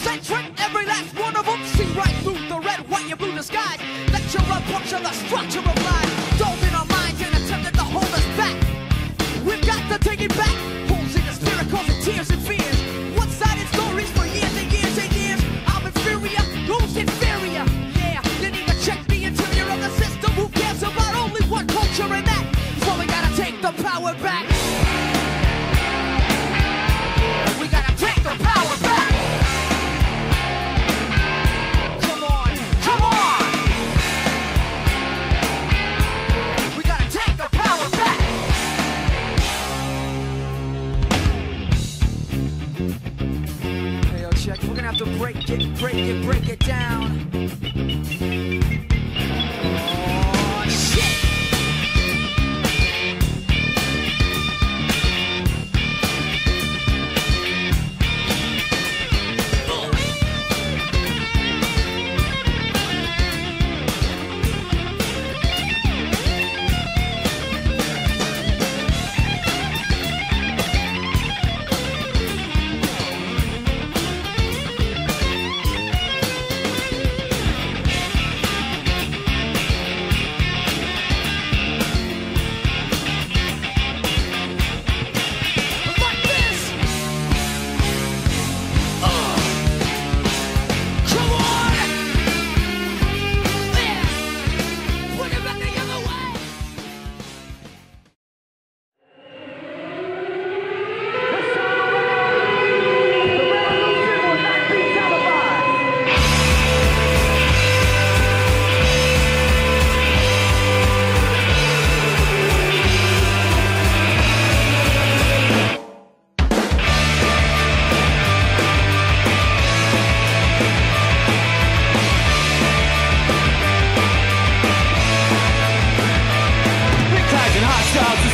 Eccentric, every last one of them. See right through the red, white, and blue disguise. Lecture up, puncture the structure of life. Dove in our minds and attempted to hold us back. We've got to take it back. Holes in the spirit causing tears and fears. One-sided stories for years and years and years. I'm inferior, who's inferior? Yeah, you need to check the interior of the system. Who cares about only one culture and that? So we gotta take the power back. We gotta take the power back. Come on, come on. We gotta take the power back. Hey, yo, check. We're gonna have to break it down. Oh, shit.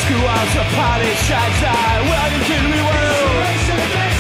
Screw out to polish outside. Welcome to the world.